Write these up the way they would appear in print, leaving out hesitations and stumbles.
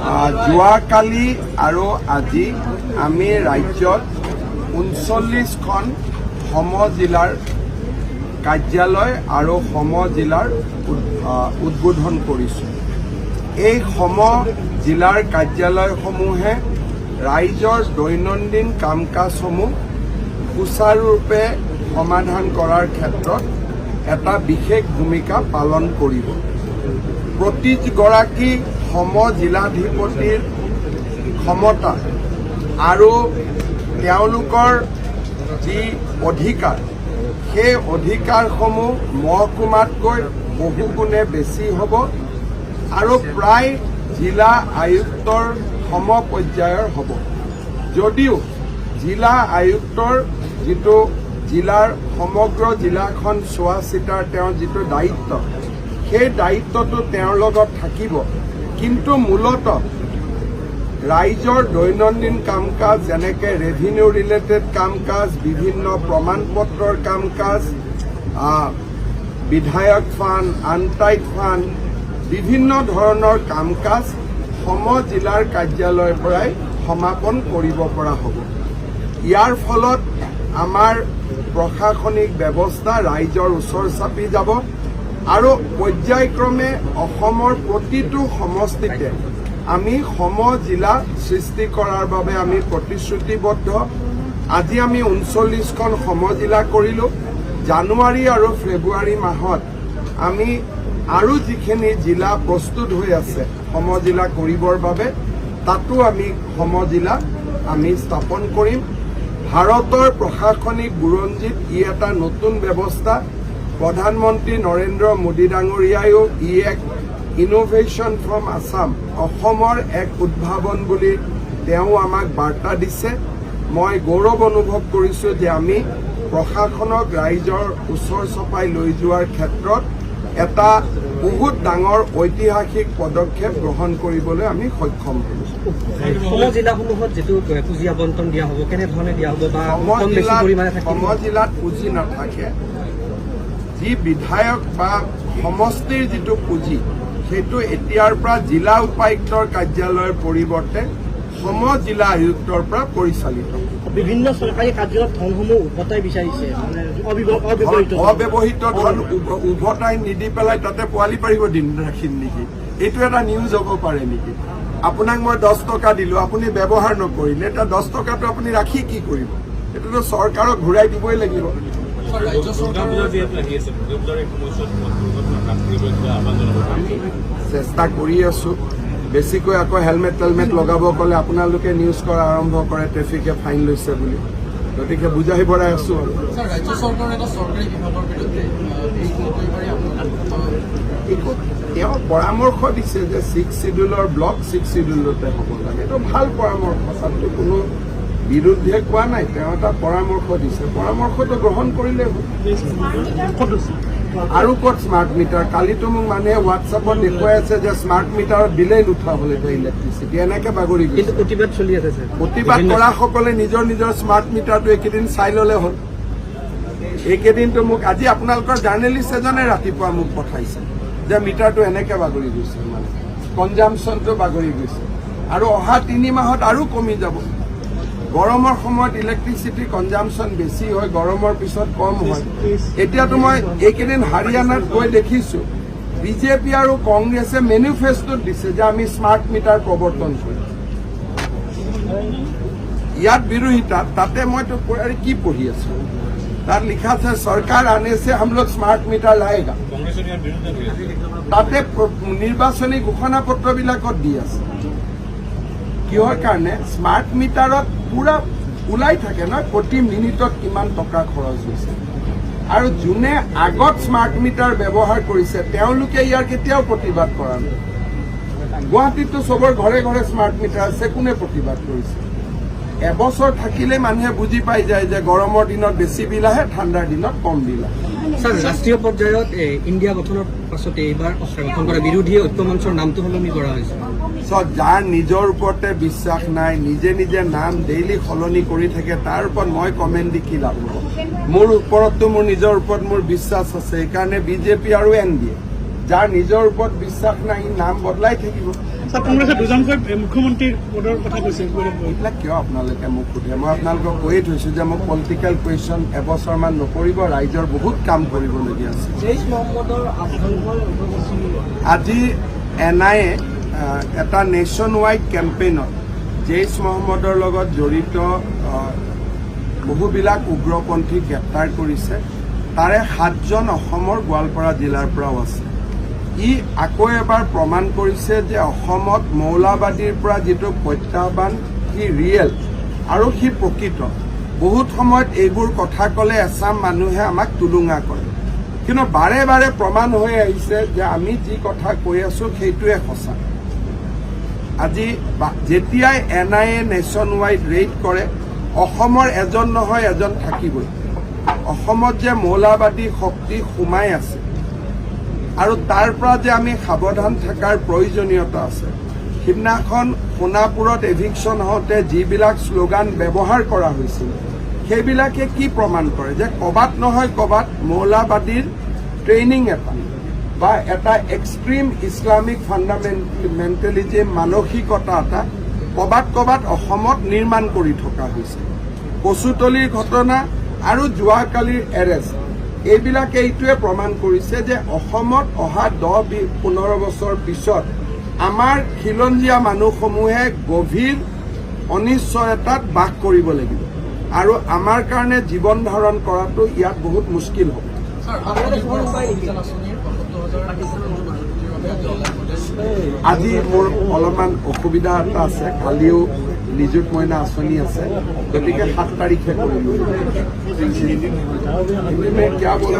যোৱাকালি আৰু আজি আমি ৰাজ্যত ৩৯খন সম জিলাৰ কাৰ্যালয় আৰু সম জিলাৰ উদ্বোধন কৰিছোঁ। এই সম জিলাৰ কাৰ্যালয়সমূহে ৰাইজৰ দৈনন্দিন কাম কাজসমূহ সুচাৰুৰূপে সমাধান কৰাৰ ক্ষেত্ৰত এটা বিশেষ ভূমিকা পালন কৰিব। প্ৰতিগৰাকী সম জিলাধিপতিৰ ক্ষমতা আৰু তেওঁলোকৰ যি অধিকাৰ, সেই অধিকাৰসমূহ মহকুমাতকৈ বহুগুণে বেছি হ'ব আৰু প্ৰায় জিলা আয়ুক্তৰ সম পৰ্যায়ৰ হ'ব। যদিও জিলা আয়ুক্তৰ যিটো জিলাৰ সমগ্ৰ জিলাখন চোৱা চিতাৰ তেওঁৰ যিটো দায়িত্ব, সেই দায়িত্বটো তেওঁৰ লগত থাকিব, কিন্তু মূলতঃ ৰাইজৰ দৈনন্দিন কাম কাজ যেনেকৈ ৰেভিনিউ ৰিলেটেড কাম কাজ, বিভিন্ন প্ৰমাণ পত্ৰৰ কাম কাজ, বিধায়ক ফাণ্ড, আনটাইড ফাণ্ড, বিভিন্ন ধৰণৰ কাম কাজ সম জিলাৰ কাৰ্যালয়ৰ পৰাই সমাপন কৰিব পৰা হ'ব। ইয়াৰ ফলত আমাৰ প্ৰশাসনিক ব্যৱস্থা ৰাইজৰ ওচৰ চাপি যাব আৰু পৰ্যায়ক্ৰমে অসমৰ প্ৰতিটো সমষ্টিতে আমি সম জিলা সৃষ্টি কৰাৰ বাবে আমি প্ৰতিশ্ৰুতিবদ্ধ। আজি আমি ৩৯খন সম জিলা কৰিলোঁ। জানুৱাৰী আৰু ফেব্ৰুৱাৰী মাহত আমি আৰু যিখিনি জিলা প্ৰস্তুত হৈ আছে সম জিলা কৰিবৰ বাবে, তাতো আমি সম জিলা আমি স্থাপন কৰিম। ভাৰতৰ প্ৰশাসনিক বুৰঞ্জীত ই এটা নতুন ব্যৱস্থা। প্ৰধানমন্ত্ৰী নৰেন্দ্ৰ মোদী ডাঙৰীয়াইও ই এক ইনোভেশ্যন ফ্ৰম আছাম, অসমৰ এক উদ্ভাৱন বুলি তেওঁ আমাক বাৰ্তা দিছে। মই গৌৰৱ অনুভৱ কৰিছোঁ যে আমি প্ৰশাসনক ৰাইজৰ ওচৰ চপাই লৈ যোৱাৰ ক্ষেত্ৰত এটা বহুত ডাঙৰ ঐতিহাসিক পদক্ষেপ গ্ৰহণ কৰিবলৈ আমি সক্ষম হৈছোঁ। সম জিলাসমূহত যিটো পুঁজি আবণ্টন দিয়া হ'ব, কেনেধৰণে দিয়া হ'ব বা সম জিলাত পুঁজি নাথাকে। যি বিধায়ক বা সমষ্টিৰ যিটো পুঁজি, সেইটো এতিয়াৰ পৰা জিলা উপায়ুক্তৰ কাৰ্যালয়ৰ পৰিৱৰ্তে সম জিলা আয়ুক্তৰ পৰা পৰিচালিত। বিভিন্ন চৰকাৰী কাৰ্যালয়ত ধনসমূহ উভতাই বিচাৰিছে, অব্যৱহৃত ধন উভতাই নিদি পেলাই তাতে পোৱালি পাৰিব দিন ৰাখিম নেকি? এইটো এটা নিউজ হ'ব পাৰে নেকি? আপোনাক মই 10 টকা দিলোঁ, আপুনি ব্যৱহাৰ নকৰিলে, এতিয়া 10 টকাটো আপুনি ৰাখি কি কৰিব? এইটোতো চৰকাৰক ঘূৰাই দিবই লাগিব। চেষ্টা কৰি আছো। বেছিকৈ আকৌ হেলমেট টেলমেট লগাব ক'লে আপোনালোকে নিউজ কৰা আৰম্ভ কৰে ট্ৰেফিকে ফাইন লৈছে বুলি। গতিকে বুজাই বঢ়াই আছো আৰু তেওঁ পৰামৰ্শ দিছে যে 6 চিডিউলৰ ব্লক 6 চিডিউলতে হ'ব লাগে। এইটো ভাল পৰামৰ্শ, তাতো কোনো বিৰুদ্ধে কোৱা নাই। তেওঁ এটা পৰামৰ্শ দিছে, পৰামৰ্শটো গ্ৰহণ কৰিলে হ'ল। আৰু ক'ত স্মাৰ্ট মিটাৰ? কালিতো মোক মানুহে হোৱাটছএপত দেখুৱাই আছে যে স্মাৰ্ট মিটাৰত বিলেই নুঠা হ'ল এতিয়া ইলেক্ট্ৰিচিটি, এনেকে বাগৰি গৈছে। প্ৰতিবাদ চলি আছে। প্ৰতিবাদ কৰাসকলে নিজৰ নিজৰ স্মাৰ্ট মিটাৰটো এইকেইদিন চাই ল'লে হ'ল। এইকেইদিনটো মোক আজি আপোনালোকৰ জাৰ্নেলিষ্ট এজনে ৰাতিপুৱা মোক পঠাইছে যে মিটাৰটো এনেকে বাগৰি গৈছে, মানে কনজাম্পশ্যনটো বাগৰি গৈছে আৰু অহা 3 মাহত আৰু কমি যাব। গৰমৰ সময়ত ইলেক্ট্ৰিচিটি কনজাম্পশ্যন বেছি হয়, গৰমৰ পিছত কম হয়। এতিয়াতো মই এইকেইদিন হাৰিয়ানাত গৈ দেখিছোঁ বিজেপি আৰু কংগ্ৰেছে মেনিফেষ্টোত দিছে যে আমি স্মাৰ্ট মিটাৰ প্ৰৱৰ্তন কৰিম। ইয়াত বিৰোধিতা। তাতে মইতো কি পঢ়ি আছো, তাত লিখা আছে চৰকাৰ আনে से हम लोग स्मार्ट मीटर लाएगा। তাতে নিৰ্বাচনী ঘোষণা পত্ৰবিলাকত দি আছে। কিহৰ কাৰণে? স্মাৰ্ট মিটাৰত পুৰা ওলাই থাকে ন প্ৰতি মিনিটত কিমান টকা খৰচ হৈছে, আৰু যোনে আগত স্মাৰ্ট মিটাৰ ব্যৱহাৰ কৰিছে তেওঁলোকে ইয়াৰ কেতিয়াও প্ৰতিবাদ কৰা নাই। গুৱাহাটীততো চবৰ ঘৰে ঘৰে স্মাৰ্ট মিটাৰ আছে, কোনে প্ৰতিবাদ কৰিছে? এবছৰ থাকিলে মানুহে বুজি পাই যায় যে গৰমৰ দিনত বেছি বিল আহে, ঠাণ্ডাৰ দিনত কম বিল আহে। স্যাৰ, ৰাষ্ট্ৰীয় পৰ্যায়ত ইন্ডিয়া গঠনেৰ পাছতে এইবাৰ গঠন কৰা বিৰোধী ঐক্যমঞ্চৰ নামটো সলনি কৰা হৈছে। যাৰ নিজৰ ওপৰতে বিশ্বাস নাই, নিজে নিজে নাম ডেইলি সলনি কৰি থাকে, তাৰ ওপৰত মই কমেণ্ট দি কি লাভ হ'ব? মোৰ ওপৰততো মোৰ নিজৰ ওপৰত মোৰ বিশ্বাস আছে। সেইকাৰণে বিজেপি আৰু NDA যাৰ নিজৰ ওপৰত বিশ্বাস নাই নাম বদলাই থাকিব। স্যাৰ কংগ্ৰেছে দুজনকৈ মুখ্যমন্ত্ৰীৰ পদৰ কথা কৈছে এইবিলাক কিয় আপোনালোকে মোক সোধে মই আপোনালোকক কৈয়ে থৈছোঁ যে মোক পলিটিকেল কুৱেশ্যন এবছৰমান নকৰিব ৰাইজৰ বহুত কাম কৰিবলগীয়া আছে আজি NIA এটা নেশ্যন ৱাইড কেম্পেইনত জেইছ মহম্মদৰ লগত জড়িত বহুবিলাক উগ্ৰপন্থীক গ্ৰেপ্তাৰ কৰিছে তাৰে 7জন অসমৰ গোৱালপাৰা জিলাৰ পৰাও আছে ই আকৌ এবাৰ প্ৰমাণ কৰিছে যে অসমত মৌলবাদীৰ পৰা যিটো প্ৰত্যাহ্বান সি ৰিয়েল আৰু সি প্ৰকৃত বহুত সময়ত এইবোৰ কথা ক'লে এচাম মানুহে আমাক তুলুঙা কৰে কিন্তু বাৰে বাৰে প্ৰমাণ হৈ আহিছে যে আমি যি কথা কৈ আছো সেইটোৱে সঁচা আজি যেতিয়াই NIA নেশ্যন ৱাইড ৰেইড কৰে অসমৰ এজন নহয় এজন থাকিবই অসমত যে মৌলবাদী শক্তি সোমাই আছে আৰু তাৰ পৰা যে আমি সাৱধান থকাৰ প্ৰয়োজনীয়তা আছে সিদিনাখন সোণাপুৰত এভিকশ্যন হওঁতে যিবিলাক শ্লোগান ব্যৱহাৰ কৰা হৈছিল সেইবিলাকে কি প্ৰমাণ কৰে যে ক'বাত নহয় ক'বাত মৌলবাদীৰ ট্ৰেইনিং বা এটা এক্সট্ৰিম ইছলামিক ফাণ্ডামেণ্টেলিজিম মানসিকতা এটা ক'বাত অসমত নিৰ্মাণ কৰি থকা হৈছে কচুতলিৰ ঘটনা আৰু যোৱাকালিৰ এৰেষ্ট এইবিলাকে এইটোৱে প্ৰমাণ কৰিছে যে অসমত অহা 10-15 বছৰ পিছত আমাৰ খিলঞ্জীয়া মানুহসমূহে গভীৰ অনিশ্চয়তাত বাস কৰিব লাগিব আৰু আমাৰ কাৰণে জীৱন ধাৰণ কৰাটো ইয়াত বহুত মুস্কিল হ'ব আজি মোৰ অলপমান অসুবিধা এটা আছে কালিও নিযুত মইনা আঁচনি আছে গতিকে 7 তাৰিখে কৰিম क्या बोला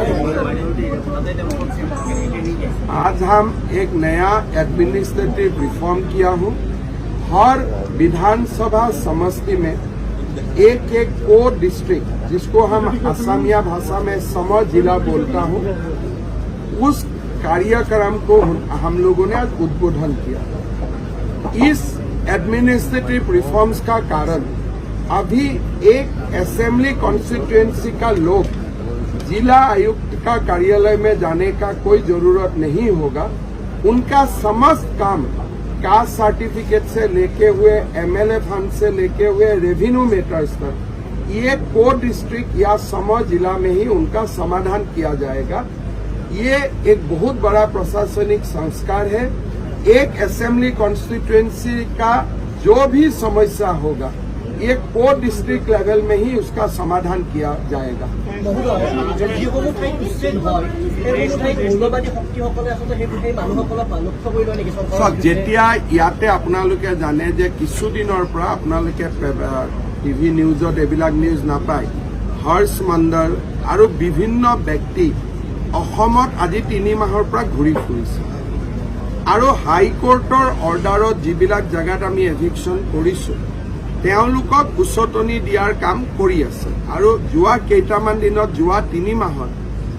आज हम एक नया एडमिनिस्ट्रेटिव रिफॉर्म किया हूँ हर विधानसभा समष्टि में एक को डिस्ट्रिक्ट जिसको हम असमिया भाषा में सम जिला बोलता हूँ उस कार्यक्रम को हम लोगों ने आज उद्बोधन किया इस एडमिनिस्ट्रेटिव रिफॉर्म्स का कारण अभी एक असेंबली कॉन्स्टिट्यूएंसी का लोग जिला आयुक्त का कार्यालय में जाने का कोई जरूरत नहीं होगा उनका समस्त काम कास्ट सर्टिफिकेट से लेके हुए MLA फंड से लेके हुए रेवेन्यू मैटर्स तक ये को डिस्ट्रिक्ट या सम जिला में ही उनका समाधान किया जाएगा ये एक बहुत बड़ा प्रशासनिक संस्कार है एक असेंबली कॉन्स्टिट्यूएंसी का जो भी समस्या होगा ये को डिस्ट्रिक्ट लेवल में ही उसका समाधान किया जाएगा যেতিয়া ইয়াতে আপোনালোকে জানে যে কিছুদিনৰ পৰা আপোনালোকে টিভি নিউজত এইবিলাক নিউজ নাপায় হৰ্ষ মণ্ডল আৰু বিভিন্ন ব্যক্তি অসমত আজি 3 মাহৰ পৰা ঘূৰি ফুৰিছে আৰু হাইকোৰ্টৰ অৰ্ডাৰত যিবিলাক জাগাত আমি এভিকশ্যন কৰিছো তেওঁলোকক উচতনি দিয়াৰ কাম কৰি আছে আৰু যোৱা কেইটামান দিনত যোৱা 3 মাহত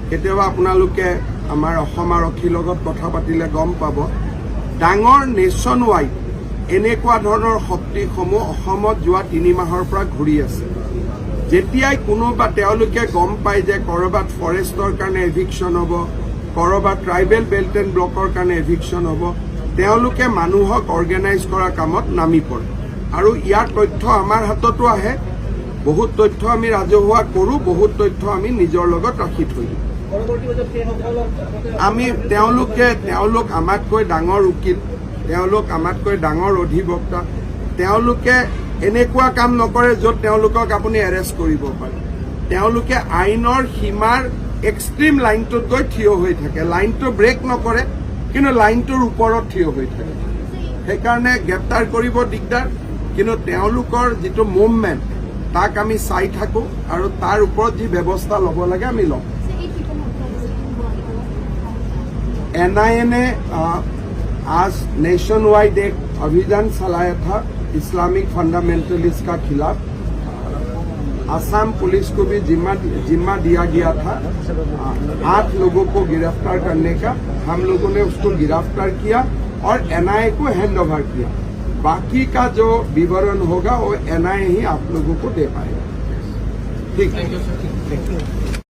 কেতিয়াবা আপোনালোকে আমাৰ অসম আৰক্ষীৰ লগত কথা পাতিলে গম পাব ডাঙৰ নেশ্যন ৱাইড এনেকুৱা ধৰণৰ শক্তিসমূহ অসমত যোৱা 3 মাহৰ পৰা ঘূৰি আছে যেতিয়াই কোনোবা তেওঁলোকে গম পায় যে কৰবাত ফৰেষ্টৰ কাৰণে এভিকশ্যন হ'ব কৰবাত ট্ৰাইবেল বেল্ট এণ্ড ব্লকৰ কাৰণে এভিকশ্যন হ'ব তেওঁলোকে মানুহক অৰ্গেনাইজ কৰা কামত নামি পৰে আৰু ইয়াৰ তথ্য আমাৰ হাততো আহে বহুত তথ্য আমি ৰাজহুৱা কৰোঁ বহুত তথ্য আমি নিজৰ লগত ৰাখি থৈ দিওঁ আমি তেওঁলোক আমাতকৈ ডাঙৰ উকিল তেওঁলোক আমাতকৈ ডাঙৰ অধিবক্তা তেওঁলোকে এনেকুৱা কাম নকৰে য'ত তেওঁলোকক আপুনি এৰেষ্ট কৰিব পাৰে তেওঁলোকে আইনৰ সীমাৰ এক্সট্ৰিম লাইনটোত গৈ থিয় হৈ থাকে লাইনটো ব্ৰেক নকৰে কিন্তু লাইনটোৰ ওপৰত থিয় হৈ থাকে সেইকাৰণে গ্ৰেপ্তাৰ কৰিব দিগদাৰ কিন্তু তেওঁলোকৰ যিটো মুভমেণ্ট তাক আমি চাই থাকোঁ আৰু তাৰ ওপৰত যি ব্যৱস্থা ল'ব লাগে আমি লওঁ NIA ने आज नेशन वाइड एक अभियान चलाया था इस्लामिक फंडामेंटलिस्ट का खिलाफ असम पुलिस को भी जिम्मा दिया गया था 8 लोगों को गिरफ्तार करने का हम लोगों ने उसको गिरफ्तार किया और NIA को हैंड ओवर किया बाकी का जो विवरण होगा वो NIA ही आप लोगों को दे पाएगा ठीक है